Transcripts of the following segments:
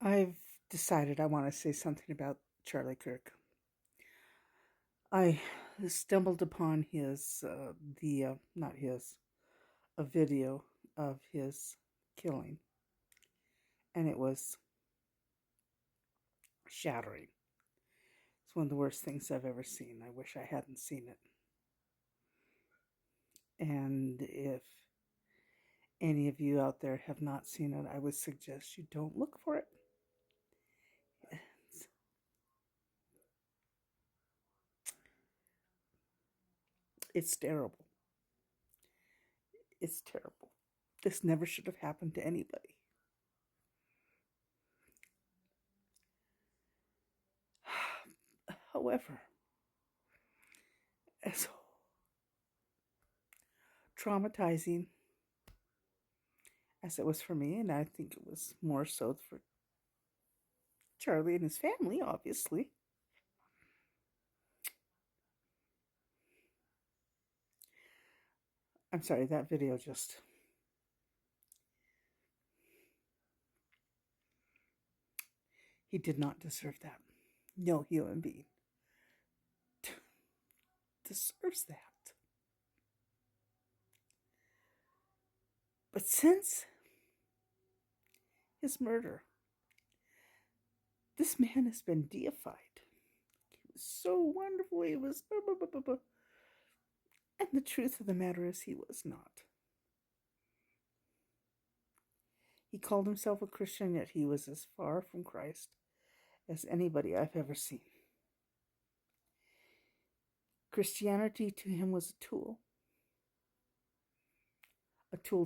I've decided I want to say something about Charlie Kirk. I stumbled upon not his, a video of his killing, and it was shattering. It's one of the worst things I've ever seen. I wish I hadn't seen it. And if any of you out there have not seen it, I would suggest you don't look for it. It's, it's terrible. It's terrible. This never should have happened to anybody. However, as traumatizing as it was for me, and I think it was more so for Charlie and his family, obviously. I'm sorry, that video just. He did not deserve that. No human being deserves that. But since his murder, this man has been deified. He was so wonderful. He was. And the truth of the matter is, he was not. He called himself a Christian, yet he was as far from Christ as anybody I've ever seen. Christianity to him was a tool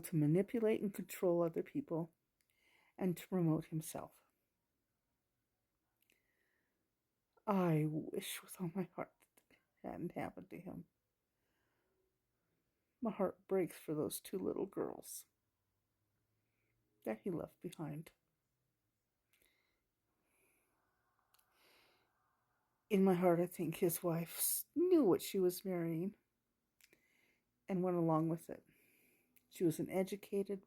to manipulate and control other people and to promote himself. I wish with all my heart that hadn't happened to him. My heart breaks for those two little girls that he left behind. In my heart, I think his wife knew what she was marrying and went along with it. She is an educated,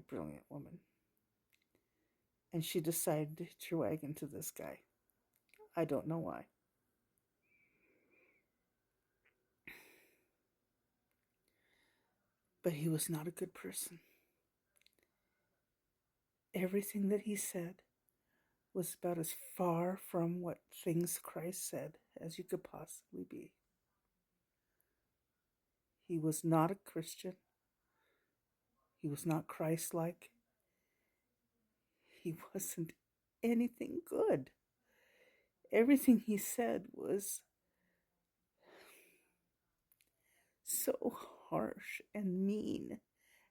brilliant woman. And she decided to hitch her wagon to this guy. I don't know why. But he was not a good person. Everything that he said was about as far from what things Christ said as you could possibly be. He was not a Christian. He was not Christ-like. He wasn't anything good. Everything he said was so harsh and mean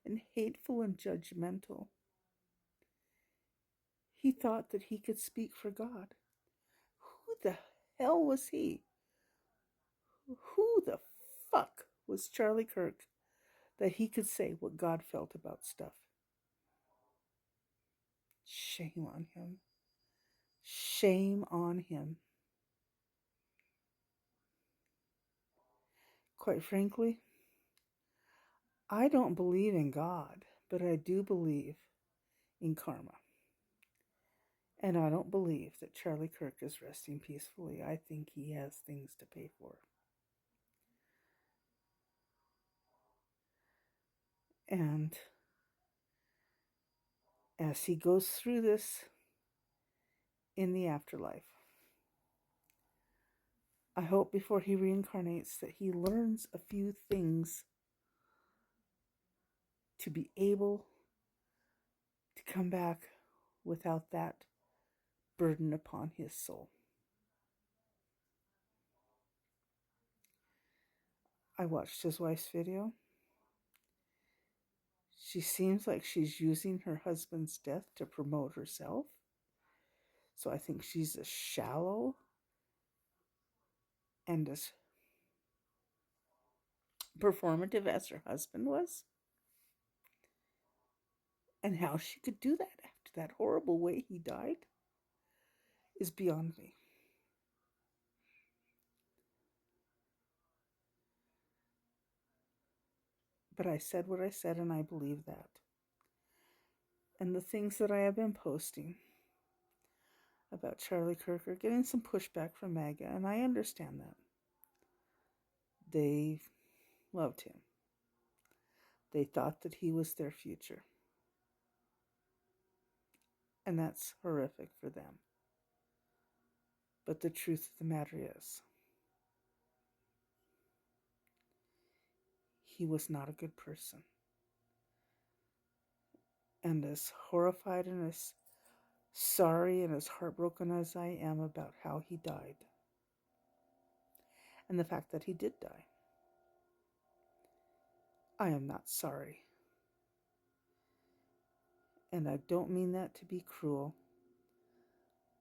and hateful and judgmental. He thought that he could speak for God. Who the hell was he? Who the fuck was Charlie Kirk that he could say what God felt about stuff? Shame on him. Shame on him. Quite frankly, I don't believe in God, but I do believe in karma. And I don't believe that Charlie Kirk is resting peacefully. I think he has things to pay for. And as he goes through this in the afterlife, I hope before he reincarnates that he learns a few things to be able to come back without that burden upon his soul. I watched his wife's video. She seems like she's using her husband's death to promote herself. So I think she's as shallow and as performative as her husband was. And how she could do that after that horrible way he died is beyond me. But I said what I said, and I believe that. And the things that I have been posting about Charlie Kirk are getting some pushback from MAGA, and I understand that. They loved him. They thought that he was their future. And that's horrific for them. But the truth of the matter is, he was not a good person. And as horrified and as sorry and as heartbroken as I am about how he died, and the fact that he did die, I am not sorry. And I don't mean that to be cruel.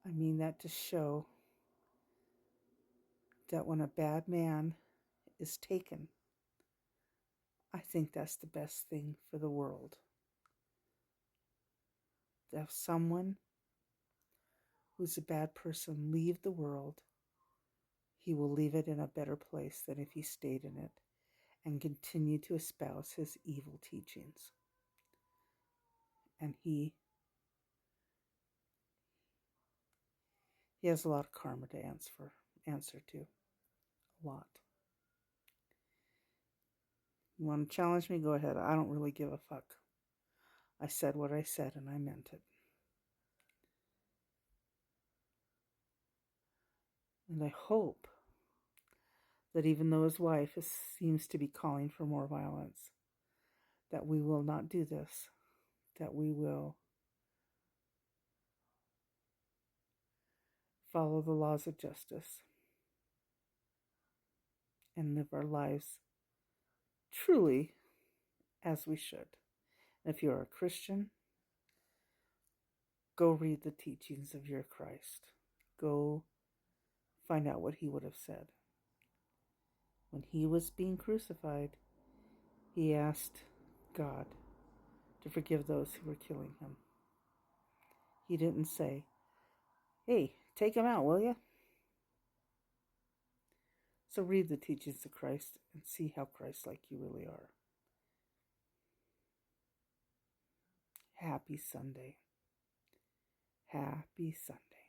I mean that to show that when a bad man is taken, I think that's the best thing for the world. To have someone who's a bad person leave the world, he will leave it in a better place than if he stayed in it and continued to espouse his evil teachings. And he has a lot of karma to answer to. A lot. You want to challenge me? Go ahead. I don't really give a fuck. I said what I said and I meant it. And I hope that even though his wife seems to be calling for more violence, that we will not do this, that we will follow the laws of justice and live our lives truly as we should. And if you're a Christian, go read the teachings of your Christ. Go find out what he would have said. When he was being crucified, he asked God to forgive those who were killing him. He didn't say, "Hey, take him out, will you?" So read the teachings of Christ and see how Christ-like you really are. Happy Sunday. Happy Sunday.